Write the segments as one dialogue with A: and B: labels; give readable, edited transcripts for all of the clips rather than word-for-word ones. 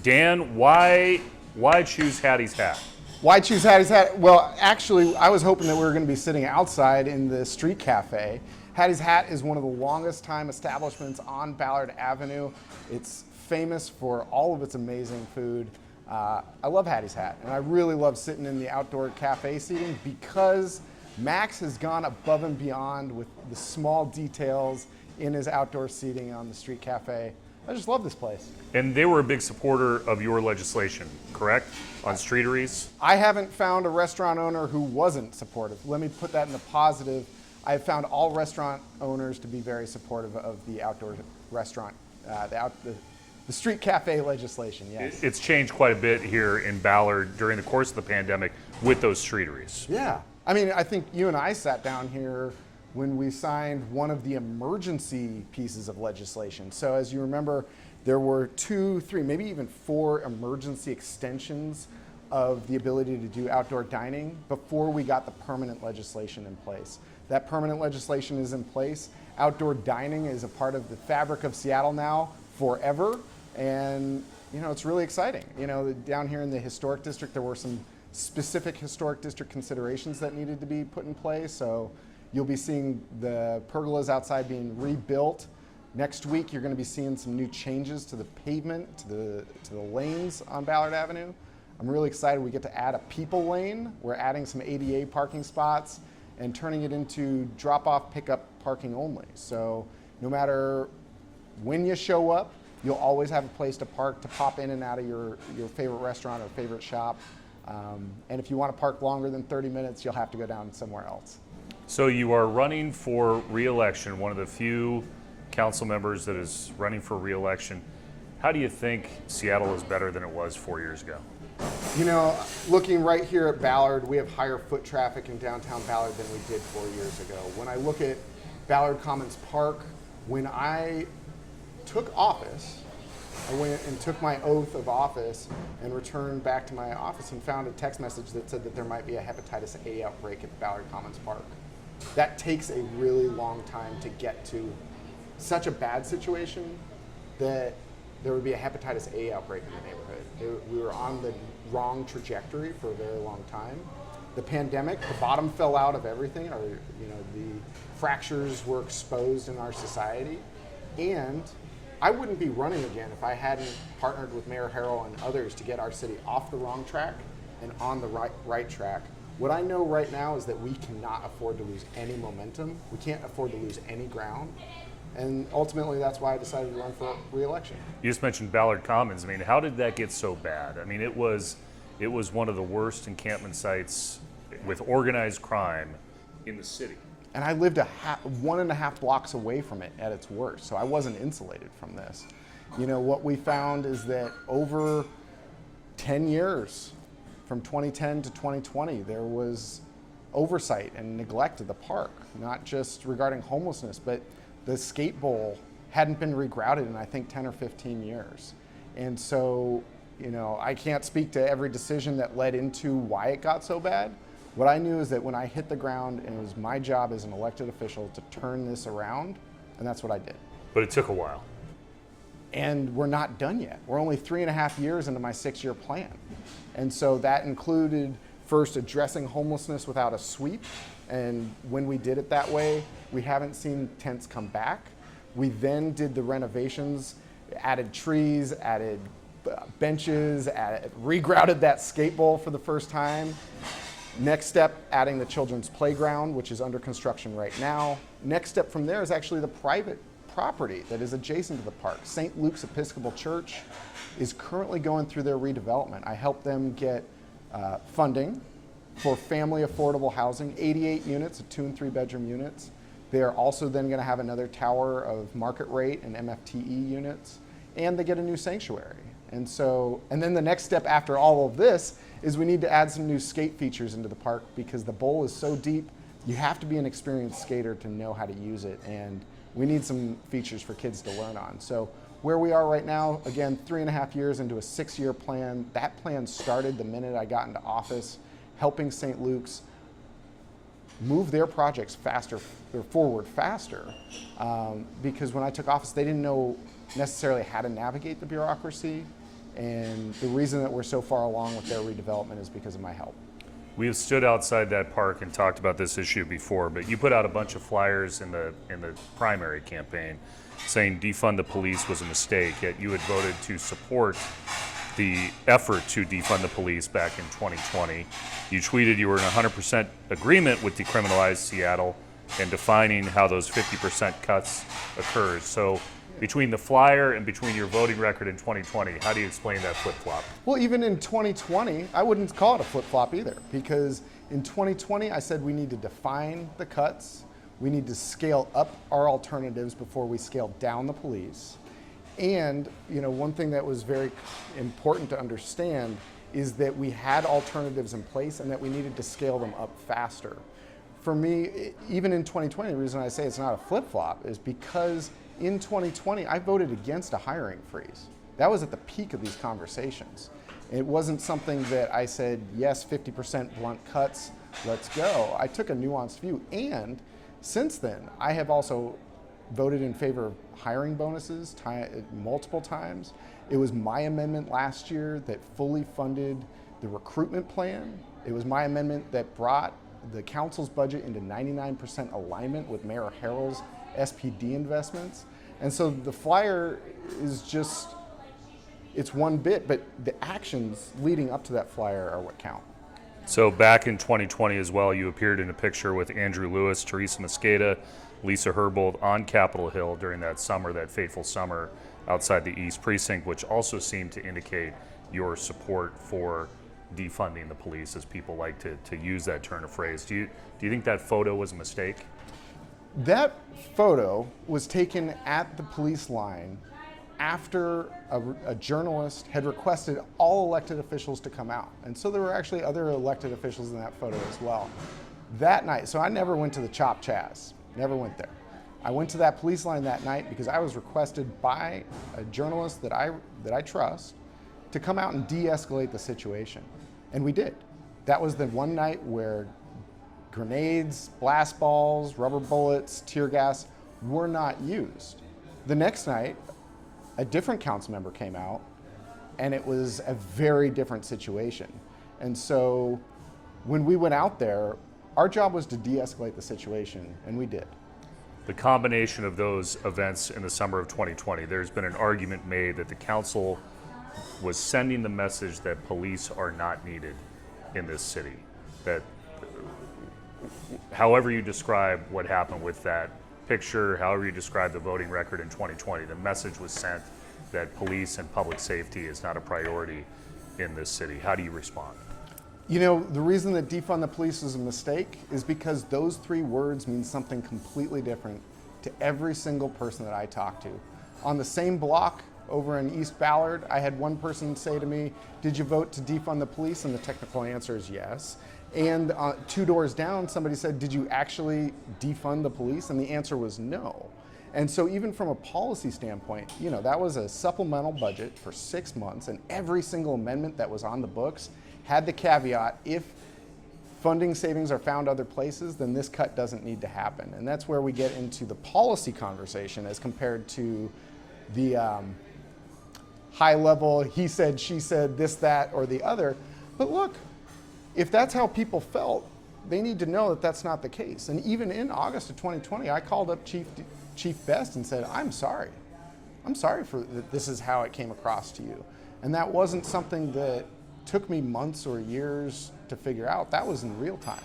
A: Dan, why choose Hattie's hat?
B: Why choose Hattie's Hat? Well, actually, I was hoping that we were going to be sitting outside in the street cafe. Hattie's Hat is one of the longest time establishments on Ballard Avenue. It's famous for all of its amazing food. I love Hattie's Hat, and I really love sitting in the outdoor cafe seating because Max has gone above and beyond with the small details in his outdoor seating on the street cafe. I just love this place.
A: And they were a big supporter of your legislation, correct? On streeteries?
B: I haven't found a restaurant owner who wasn't supportive. Let me put that in the positive. I have found all restaurant owners to be very supportive of the outdoor restaurant, the street cafe legislation, yes.
A: It's changed quite a bit here in Ballard during the course of the pandemic with those streeteries.
B: Yeah. I mean, I think you and I sat down here when we signed one of the emergency pieces of legislation. So as you remember, there were 2, 3, maybe even 4 emergency extensions of the ability to do outdoor dining before we got the permanent legislation in place. That permanent legislation is in place. Outdoor dining is a part of the fabric of Seattle now forever. And you know, it's really exciting. You know, down here in the historic district, there were some specific historic district considerations that needed to be put in place. So you'll be seeing the pergolas outside being rebuilt. Next week, you're going to be seeing some new changes to the pavement, to the lanes on Ballard Avenue. I'm really excited we get to add a people lane. We're adding some ADA parking spots and turning it into drop-off pickup parking only. So no matter when you show up, you'll always have a place to park, to pop in and out of your favorite restaurant or favorite shop. And if you want to park longer than 30 minutes, you'll have to go down somewhere else.
A: So you are running for re-election, one of the few council members that is running for re-election. How do you think Seattle is better than it was 4 years ago?
B: You know, looking right here at Ballard, we have higher foot traffic in downtown Ballard than we did 4 years ago. When I look at Ballard Commons Park, when I took office, I went and took my oath of office and returned back to my office and found a text message that said that there might be a hepatitis A outbreak at Ballard Commons Park. That takes a really long time to get to such a bad situation that there would be a hepatitis A outbreak in the neighborhood. We were on the wrong trajectory for a very long time. The pandemic, the bottom fell out of everything, or the fractures were exposed in our society, and I wouldn't be running again if I hadn't partnered with Mayor Harrell and others to get our city off the wrong track and on the right track. What I know right now is that we cannot afford to lose any momentum. We can't afford to lose any ground. And ultimately, that's why I decided to run for re-election.
A: You just mentioned Ballard Commons. I mean, how did that get so bad? I mean, it was one of the worst encampment sites with organized crime in the city.
B: And I lived 1.5 blocks away from it at its worst, so I wasn't insulated from this. You know, what we found is that over 10 years, from 2010 to 2020, there was oversight and neglect of the park, not just regarding homelessness, but the skate bowl hadn't been regrouted in, I think, 10 or 15 years. And so, you know, I can't speak to every decision that led into why it got so bad. What I knew is that when I hit the ground, and it was my job as an elected official to turn this around, and that's what I did.
A: But it took a while.
B: And we're not done yet. We're only 3.5 years into my 6-year plan. And so that included first addressing homelessness without a sweep. And when we did it that way, we haven't seen tents come back. We then did the renovations, added trees, added benches, regrouted that skate bowl for the first time. Next step, adding the children's playground, which is under construction right now. Next step from there is actually the private property that is adjacent to the park. St. Luke's Episcopal Church is currently going through their redevelopment. I helped them get funding for family affordable housing, 88 units, 2 and 3 bedroom units. They are also then going to have another tower of market rate and MFTE units, and they get a new sanctuary. And then the next step after all of this is we need to add some new skate features into the park because the bowl is so deep, you have to be an experienced skater to know how to use it, and we need some features for kids to learn on. So where we are right now, again, 3.5 years into a 6-year plan. That plan started the minute I got into office, helping St. Luke's move their projects forward faster, because when I took office, they didn't know necessarily how to navigate the bureaucracy. And the reason that we're so far along with their redevelopment is because of my help.
A: We have stood outside that park and talked about this issue before, but you put out a bunch of flyers in the primary campaign saying defund the police was a mistake, yet you had voted to support the effort to defund the police back in 2020. You tweeted you were in 100% agreement with decriminalize Seattle and defining how those 50% cuts occurs. So between the flyer and between your voting record in 2020, how do you explain that flip-flop?
B: Well, even in 2020, I wouldn't call it a flip-flop either, because in 2020, I said we need to define the cuts, we need to scale up our alternatives before we scale down the police. And one thing that was very important to understand is that we had alternatives in place and that we needed to scale them up faster. For me, even in 2020, the reason I say it's not a flip-flop is because in 2020, I voted against a hiring freeze. That was at the peak of these conversations. It wasn't something that I said, yes, 50% blunt cuts, let's go. I took a nuanced view. And since then, I have also voted in favor of hiring bonuses multiple times. It was my amendment last year that fully funded the recruitment plan. It was my amendment that brought the council's budget into 99% alignment with Mayor Harrell's SPD investments. And so the flyer is just, it's one bit, but the actions leading up to that flyer are what count.
A: So back in 2020 as well, you appeared in a picture with Andrew Lewis, Teresa Mosqueda, Lisa Herbold on Capitol Hill during that summer, that fateful summer outside the East Precinct, which also seemed to indicate your support for defunding the police, as people like to use that turn of phrase. Do you think that photo was a mistake?
B: That photo was taken at the police line after a journalist had requested all elected officials to come out. And so there were actually other elected officials in that photo as well. That night, so I never went to the Chop Chaz, never went there. I went to that police line that night because I was requested by a journalist that I trust to come out and de-escalate the situation. And we did. That was the one night where grenades, blast balls, rubber bullets, tear gas were not used. The next night, a different council member came out, and it was a very different situation. And so when we went out there, our job was to de-escalate the situation, and we did.
A: The combination of those events in the summer of 2020, there's been an argument made that the council was sending the message that police are not needed in this city. That however you describe what happened with that picture, however you describe the voting record in 2020, the message was sent that police and public safety is not a priority in this city. How do you respond?
B: The reason that defund the police was a mistake is because those three words mean something completely different to every single person that I talk to. On the same block over in East Ballard, I had one person say to me, "Did you vote to defund the police?" And the technical answer is yes. And 2 doors down, somebody said, "Did you actually defund the police?" And the answer was no. And so even from a policy standpoint, that was a supplemental budget for 6 months, and every single amendment that was on the books had the caveat, if funding savings are found other places, then this cut doesn't need to happen. And that's where we get into the policy conversation as compared to the high level, he said, she said, this, that, or the other. But look, if that's how people felt, they need to know that that's not the case. And even in August of 2020, I called up Chief Best and said, I'm sorry for that this is how it came across to you. And that wasn't something that took me months or years to figure out. That was in real time.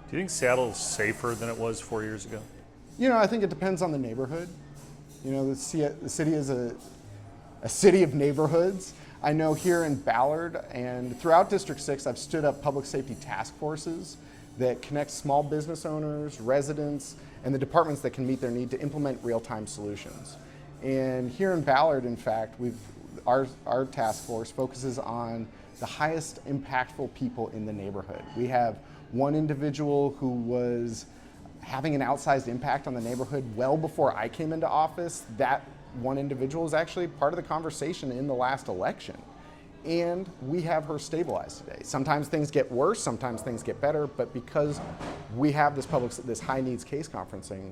A: Do you think Seattle's safer than it was 4 years ago?
B: I think it depends on the neighborhood. The city is a city of neighborhoods. I know here in Ballard and throughout District 6, I've stood up public safety task forces that connect small business owners, residents, and the departments that can meet their need to implement real-time solutions. And here in Ballard, in fact, our task force focuses on the highest impactful people in the neighborhood. We have one individual who was having an outsized impact on the neighborhood well before I came into office. That one individual was actually part of the conversation in the last election. And we have her stabilized today. Sometimes things get worse, sometimes things get better, but because we have this high needs case conferencing,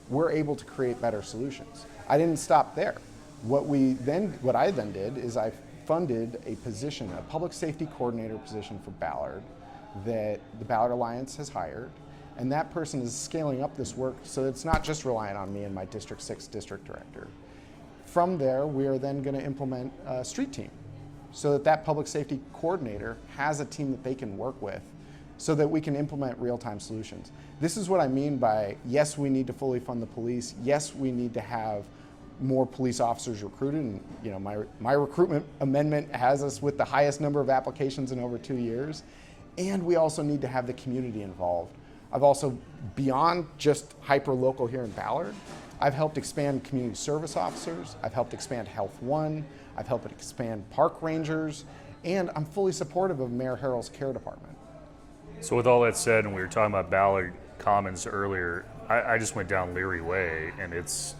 B: we're able to create better solutions. I didn't stop there. What I then did is I funded a position, a public safety coordinator position for Ballard that the Ballard Alliance has hired. And that person is scaling up this work so it's not just reliant on me and my District 6 district director. From there, we are then going to implement a street team so that that public safety coordinator has a team that they can work with so that we can implement real-time solutions. This is what I mean by, yes, we need to fully fund the police. Yes, we need to have more police officers recruited. And you know, my recruitment amendment has us with the highest number of applications in over 2 years. And we also need to have the community involved. I've also, beyond just hyper-local here in Ballard, I've helped expand community service officers, I've helped expand Health One, I've helped expand park rangers, and I'm fully supportive of Mayor Harrell's care department.
A: So with all that said, and we were talking about Ballard Commons earlier, I just went down Leary Way, and it's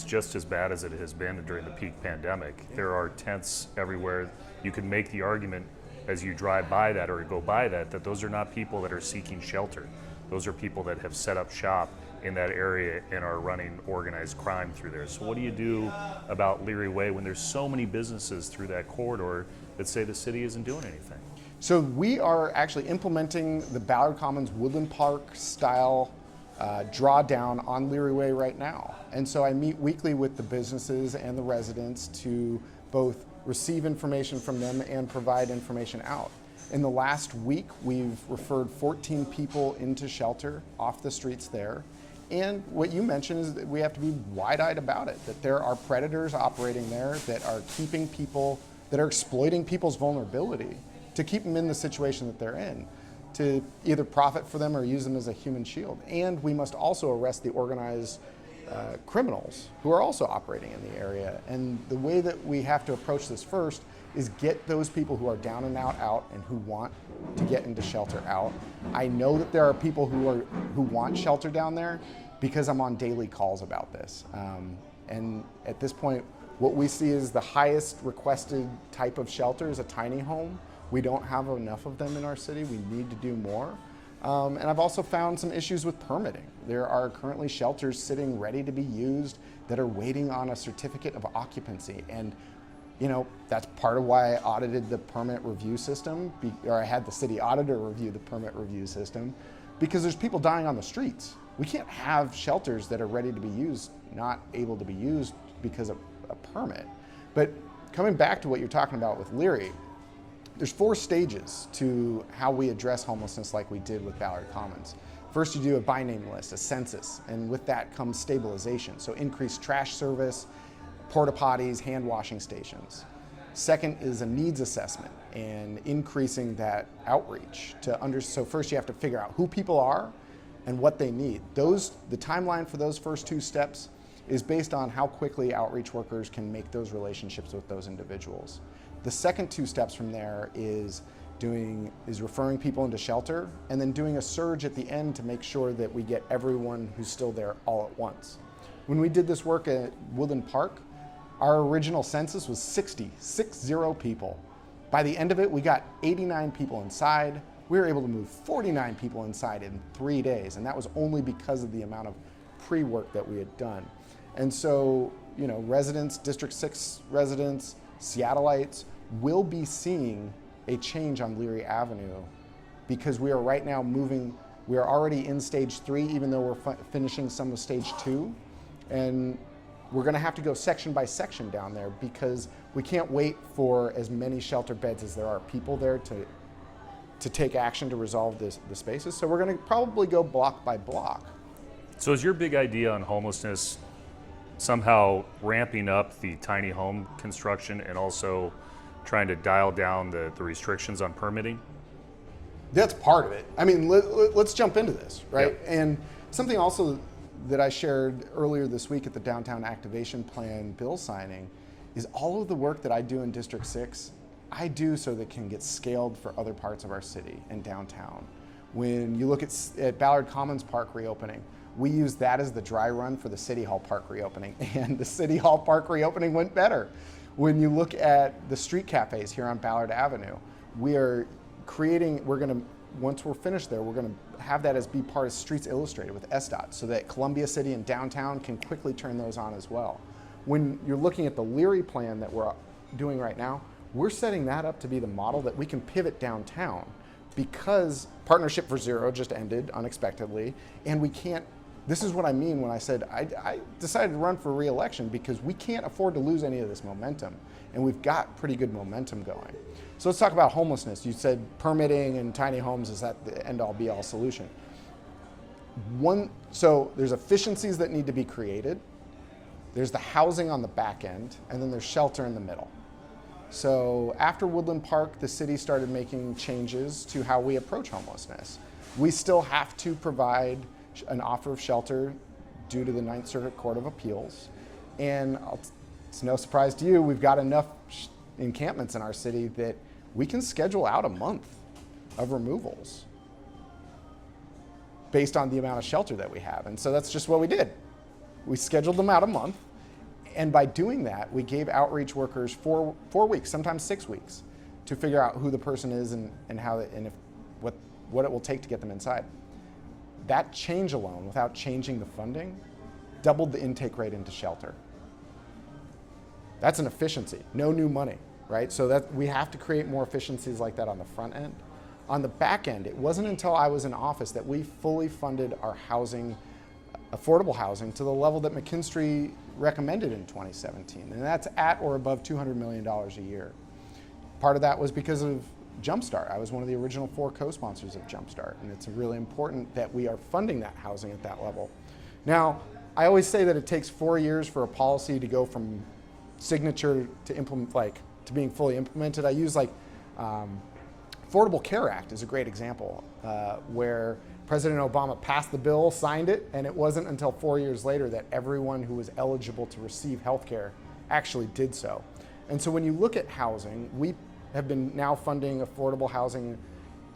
A: just as bad as it has been during the peak pandemic. There are tents everywhere. You can make the argument as you drive by that or go by that those are not people that are seeking shelter. Those are people that have set up shop in that area and are running organized crime through there. So what do you do about Leary Way when there's so many businesses through that corridor that say the city isn't doing anything?
B: So we are actually implementing the Ballard Commons Woodland Park style drawdown on Leary Way right now. And so I meet weekly with the businesses and the residents to both receive information from them and provide information out. In the last week, we've referred 14 people into shelter off the streets there. And what you mentioned is that we have to be wide-eyed about it, that there are predators operating there that are keeping people, that are exploiting people's vulnerability to keep them in the situation that they're in, to either profit for them or use them as a human shield. And we must also arrest the organized criminals who are also operating in the area. And the way that we have to approach this first is get those people who are down and out and who want to get into shelter out. I know that there are people who want shelter down there because I'm on daily calls about this. And at this point, what we see is the highest requested type of shelter is a tiny home. We don't have enough of them in our city. We need to do more. And I've also found some issues with permitting. There are currently shelters sitting ready to be used that are waiting on a certificate of occupancy. And you know, that's part of why I audited the permit review system, or I had the city auditor review the permit review system, because there's people dying on the streets. We can't have shelters that are ready to be used, not able to be used because of a permit. But coming back to what you're talking about with Leary, there's 4 stages to how we address homelessness like we did with Ballard Commons. First, you do a by name list, a census, and with that comes stabilization. So increased trash service, porta potties, hand washing stations. Second is a needs assessment and increasing that outreach so first you have to figure out who people are and what they need. The timeline for those first 2 steps is based on how quickly outreach workers can make those relationships with those individuals. The second 2 steps from there is referring people into shelter and then doing a surge at the end to make sure that we get everyone who's still there all at once. When we did this work at Woodland Park, our original census was 60 people. By the end of it, we got 89 people inside. We were able to move 49 people inside in 3 days, and that was only because of the amount of pre-work that we had done. And so, you know, residents, District 6 residents, Seattleites will be seeing a change on Leary Avenue because we are right now we are already in stage 3, even though we're finishing some of stage 2. And we're going to have to go section by section down there because we can't wait for as many shelter beds as there are people there to take action to resolve the spaces. So we're going to probably go block by block.
A: So is your big idea on homelessness somehow ramping up the tiny home construction and also trying to dial down the restrictions on permitting?
B: That's part of it. I mean, let's jump into this, right?
A: Yep.
B: And something also that I shared earlier this week at the Downtown Activation Plan bill signing is all of the work that I do in District 6, I do so that it can get scaled for other parts of our city and downtown. When you look at Ballard Commons Park reopening, we used that as the dry run for the City Hall Park reopening, and the City Hall Park reopening went better. When you look at the street cafes here on Ballard Avenue, once we're finished there, we're going to have that as be part of Streets Illustrated with SDOT so that Columbia City and downtown can quickly turn those on as well. when you're looking at the Leary plan that we're doing right now, we're setting that up to be the model that we can pivot downtown, because Partnership for Zero just ended unexpectedly, and we can't, this is what I mean when I said I decided to run for re-election, because we can't afford to lose any of this momentum, and we've got pretty good momentum going. So let's talk about homelessness. You said permitting and tiny homes is that the end-all be-all solution. So there's efficiencies that need to be created, there's the housing on the back end, and then there's shelter in the middle. So after Woodland Park, the city started making changes to how we approach homelessness. We still have to provide an offer of shelter due to the Ninth Circuit Court of Appeals. And it's no surprise to you, we've got enough encampments in our city that we can schedule out a month of removals based on the amount of shelter that we have. And so that's just what we did. We scheduled them out a month. And by doing that, we gave outreach workers four weeks, sometimes 6 weeks, to figure out who the person is and how and what it will take to get them inside. That change alone, without changing the funding, doubled the intake rate into shelter. That's an efficiency, no new money, right? So that we have to create more efficiencies like that on the front end. On the back end, it wasn't until I was in office that we fully funded our housing, affordable housing, to the level that McKinstry recommended in 2017, and that's at or above $200 million a year. Part of that was because of Jumpstart. I was one of the original 4 co-sponsors of Jumpstart, and it's really important that we are funding that housing at that level. Now, I always say that it takes 4 years for a policy to go from signature to implement, to being fully implemented. I use Affordable Care Act is a great example, where President Obama passed the bill, signed it, and it wasn't until 4 years later that everyone who was eligible to receive health care actually did so. And so when you look at housing, we have been now funding affordable housing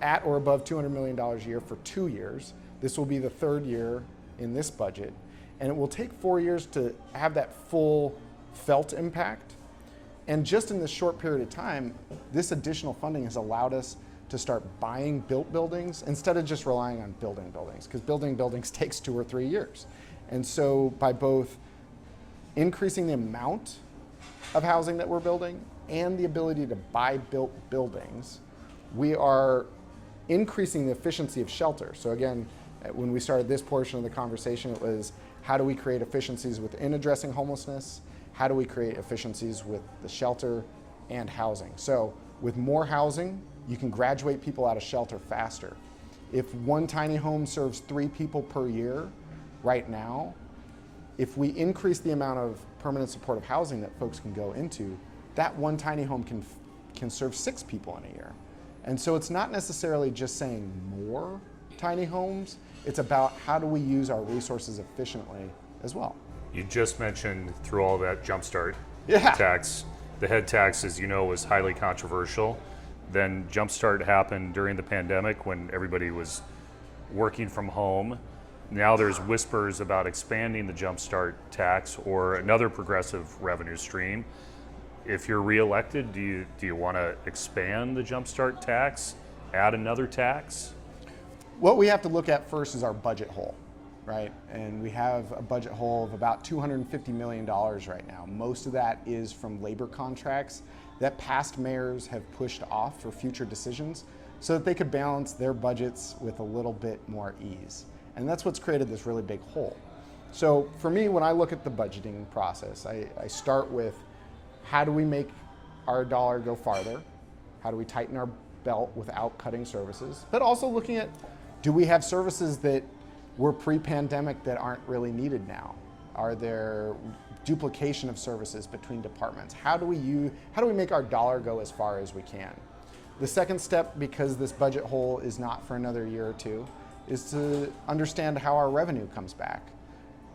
B: at or above $200 million a year for 2 years. This will be the 3rd year in this budget, and it will take 4 years to have that full felt impact. And just in this short period of time, this additional funding has allowed us to start buying built buildings instead of just relying on building buildings, because building buildings takes 2 or 3 years. And so by both increasing the amount of housing that we're building and the ability to buy built buildings, we are increasing the efficiency of shelter. So again, when we started this portion of the conversation, it was how do we create efficiencies within addressing homelessness? How do we create efficiencies with the shelter and housing? So with more housing, you can graduate people out of shelter faster. If one tiny home serves 3 people per year right now, if we increase the amount of permanent supportive housing that folks can go into, that one tiny home can serve 6 people in a year. And so it's not necessarily just saying more tiny homes, it's about how do we use our resources efficiently as well.
A: You just mentioned through all that Jumpstart
B: Yeah.
A: tax, the head tax, as you know, was highly controversial. Then Jumpstart happened during the pandemic when everybody was working from home. Now there's whispers about expanding the Jumpstart tax or another progressive revenue stream. If you're reelected, do you want to expand the Jumpstart tax, add another tax?
B: What we have to look at first is our budget hole, right? And we have a budget hole of about $250 million right now. Most of that is from labor contracts that past mayors have pushed off for future decisions so that they could balance their budgets with a little bit more ease. And that's what's created this really big hole. So for me, when I look at the budgeting process, I start with how do we make our dollar go farther? How do we tighten our belt without cutting services? But also looking at, do we have services that were pre-pandemic that aren't really needed now? Are there duplication of services between departments? How do we make our dollar go as far as we can? The second step, because this budget hole is not for another year or two, is to understand how our revenue comes back.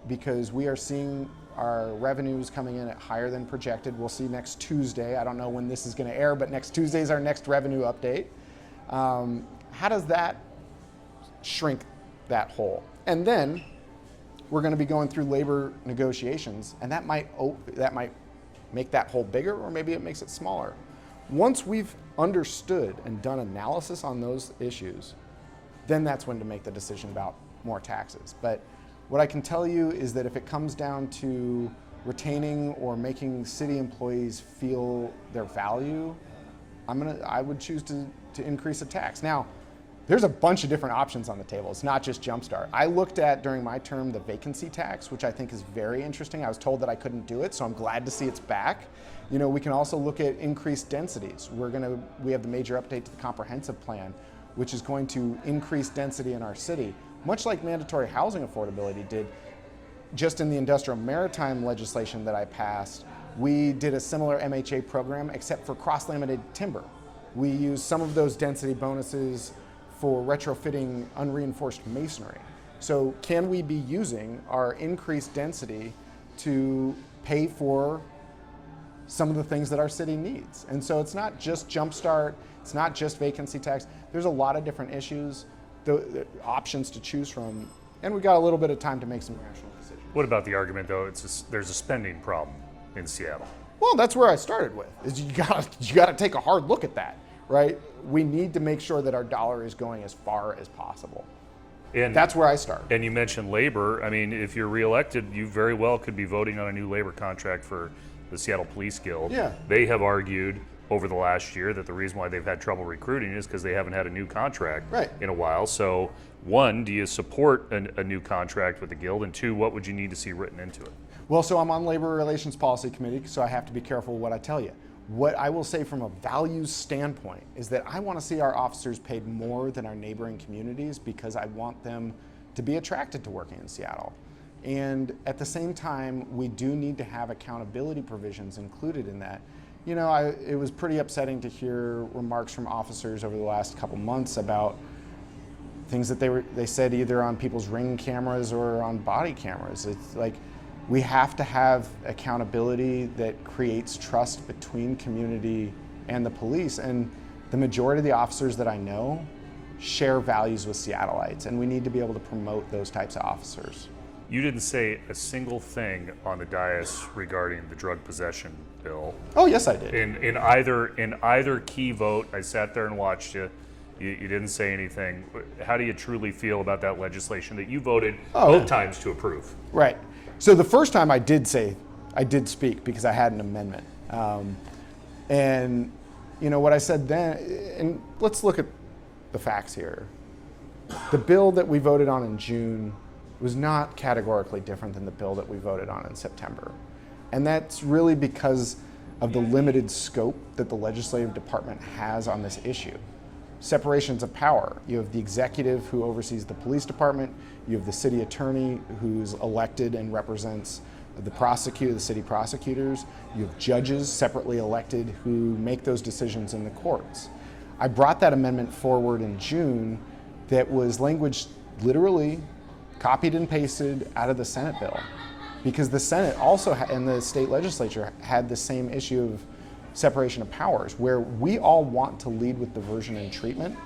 B: Because we are seeing our revenues coming in at higher than projected. We'll see next Tuesday. I don't know when this is going to air, but next Tuesday is our next revenue update. How does that shrink that hole? And then we're going to be going through labor negotiations, and that might make that hole bigger, or maybe it makes it smaller. Once we've understood and done analysis on those issues, then that's when to make the decision about more taxes. But what I can tell you is that if it comes down to retaining or making city employees feel their value, I would choose to increase the tax. Now, there's a bunch of different options on the table. It's not just Jumpstart. I looked at, during my term, the vacancy tax, which I think is very interesting. I was told that I couldn't do it, so I'm glad to see it's back. You know, we can also look at increased densities. We have the major update to the comprehensive plan, which is going to increase density in our city, much like mandatory housing affordability did. Just in the industrial maritime legislation that I passed, we did a similar MHA program, except for cross-laminated timber. We used some of those density bonuses for retrofitting unreinforced masonry. So can we be using our increased density to pay for some of the things that our city needs? And so it's not just Jumpstart, it's not just vacancy tax. There's a lot of different issues, the options to choose from, and we got a little bit of time to make some rational decisions.
A: What about the argument, though, there's a spending problem in Seattle?
B: Well, that's where I started with, is you gotta take a hard look at that, right? We need to make sure that our dollar is going as far as possible. And that's where I start.
A: And you mentioned labor. I mean, if you're reelected, you very well could be voting on a new labor contract for the Seattle Police Guild.
B: Yeah.
A: They have argued over the last year that the reason why they've had trouble recruiting is because they haven't had a new contract in a while. So, one, do you support a new contract with the Guild? And two, what would you need to see written into it?
B: Well, so I'm on Labor Relations Policy Committee, so I have to be careful what I tell you. What I will say from a values standpoint is that I want to see our officers paid more than our neighboring communities, because I want them to be attracted to working in Seattle. And at the same time, we do need to have accountability provisions included in that. You know, it was pretty upsetting to hear remarks from officers over the last couple months about things that they said either on people's Ring cameras or on body cameras. It's like, we have to have accountability that creates trust between community and the police. And the majority of the officers that I know share values with Seattleites, and we need to be able to promote those types of officers.
A: You didn't say a single thing on the dais regarding the drug possession bill.
B: Oh, yes, I did.
A: In either key vote, I sat there and watched you. You didn't say anything. How do you truly feel about that legislation that you voted both times to approve?
B: Right. So the first time I did speak because I had an amendment. And you know what I said then, and let's look at the facts here. The bill that we voted on in June was not categorically different than the bill that we voted on in September. And that's really because of the limited scope that the legislative department has on this issue. Separations of power. You have the executive who oversees the police department. You have the city attorney who's elected and represents the city prosecutors. You have judges separately elected who make those decisions in the courts. I brought that amendment forward in June that was language literally copied and pasted out of the Senate bill, because the Senate also and the state legislature had the same issue of separation of powers, where we all want to lead with diversion and treatment,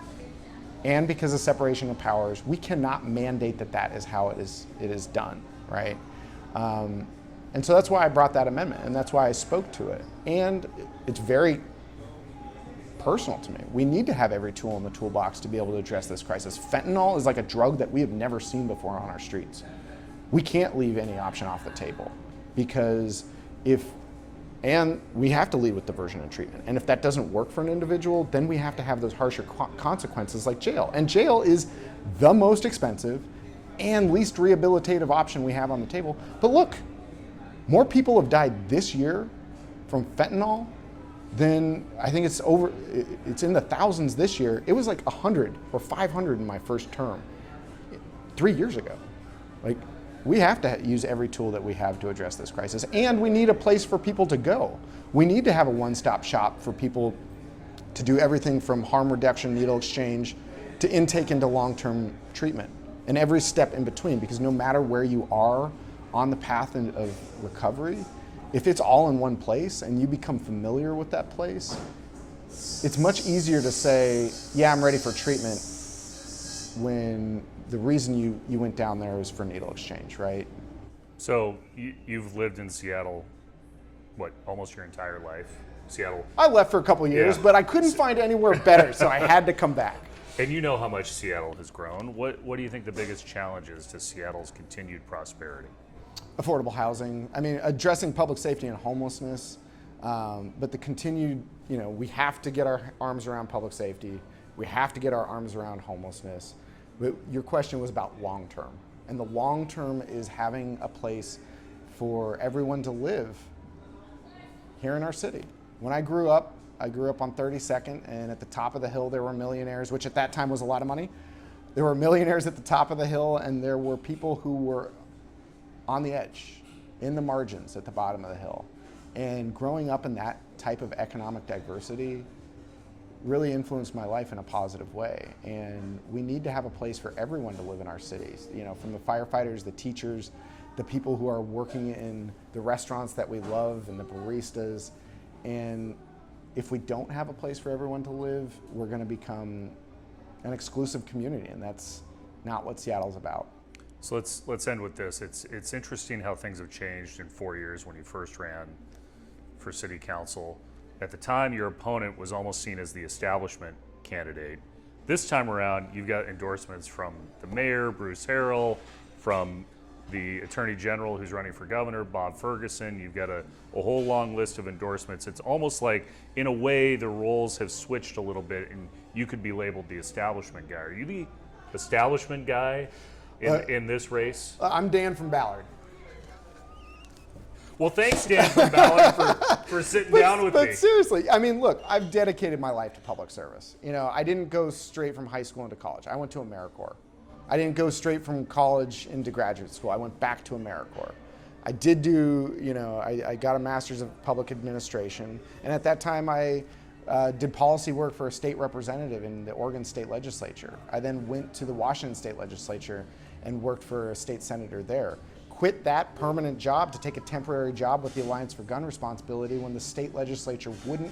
B: and because of separation of powers, we cannot mandate that is how it is done, right? And so that's why I brought that amendment, and that's why I spoke to it. And it's very personal to me. We need to have every tool in the toolbox to be able to address this crisis. Fentanyl is like a drug that we have never seen before on our streets. We can't leave any option off the table, because and we have to lead with diversion and treatment. And if that doesn't work for an individual, then we have to have those harsher consequences like jail. And jail is the most expensive and least rehabilitative option we have on the table. But look, more people have died this year from fentanyl than, I think it's in the thousands this year. It was like 100 or 500 in my first term 3 years ago. Like, we have to use every tool that we have to address this crisis, and we need a place for people to go. We need to have a one-stop shop for people to do everything from harm reduction, needle exchange, to intake into long-term treatment, and every step in between, because no matter where you are on the path of recovery, if it's all in one place and you become familiar with that place, it's much easier to say, yeah, I'm ready for treatment, when the reason you went down there was for needle exchange, right?
A: So you've lived in Seattle, what, almost your entire life? Seattle.
B: I left for a couple of years, but I couldn't find anywhere better, so I had to come back.
A: And you know how much Seattle has grown. What do you think the biggest challenge is to Seattle's continued prosperity?
B: affordable housing. I mean, addressing public safety and homelessness, but the continued, we have to get our arms around public safety. We have to get our arms around homelessness. But your question was about long term. And the long term is having a place for everyone to live here in our city. When I grew up on 32nd, and at the top of the hill there were millionaires, which at that time was a lot of money. There were millionaires at the top of the hill, and there were people who were on the edge, in the margins at the bottom of the hill. And growing up in that type of economic diversity really influenced my life in a positive way. And we need to have a place for everyone to live in our cities, from the firefighters, the teachers, the people who are working in the restaurants that we love, and the baristas. And if we don't have a place for everyone to live, we're going to become an exclusive community, and that's not what Seattle's about.
A: So let's end with this. It's interesting how things have changed in 4 years when you first ran for city council. At the time, your opponent was almost seen as the establishment candidate. This time around, you've got endorsements from the mayor, Bruce Harrell, from the attorney general who's running for governor, Bob Ferguson. You've got a whole long list of endorsements. It's almost like, in a way, the roles have switched a little bit, and you could be labeled the establishment guy. Are you the establishment guy in this race?
B: I'm Dan from Ballard.
A: Well, thanks, Dan from Ballard, for sitting down with me.
B: But seriously, I mean, look, I've dedicated my life to public service. I didn't go straight from high school into college. I went to AmeriCorps. I didn't go straight from college into graduate school. I went back to AmeriCorps. I did do, I got a master's of public administration. And at that time, I did policy work for a state representative in the Oregon State Legislature. I then went to the Washington State Legislature and worked for a state senator there. Quit that permanent job to take a temporary job with the Alliance for Gun Responsibility when the state legislature wouldn't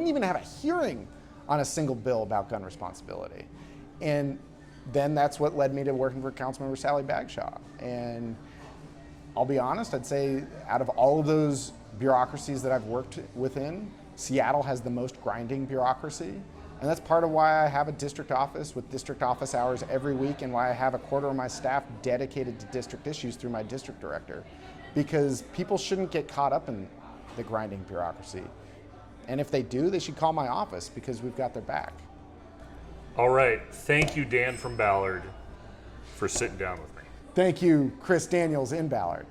B: even have a hearing on a single bill about gun responsibility. And then that's what led me to working for Councilmember Sally Bagshaw. And I'll be honest, I'd say out of all of those bureaucracies that I've worked within, Seattle has the most grinding bureaucracy. And that's part of why I have a district office with district office hours every week, and why I have a quarter of my staff dedicated to district issues through my district director. Because people shouldn't get caught up in the grinding bureaucracy. And if they do, they should call my office, because we've got their back.
A: All right. Thank you, Dan from Ballard, for sitting down with me.
B: Thank you, Chris Daniels in Ballard.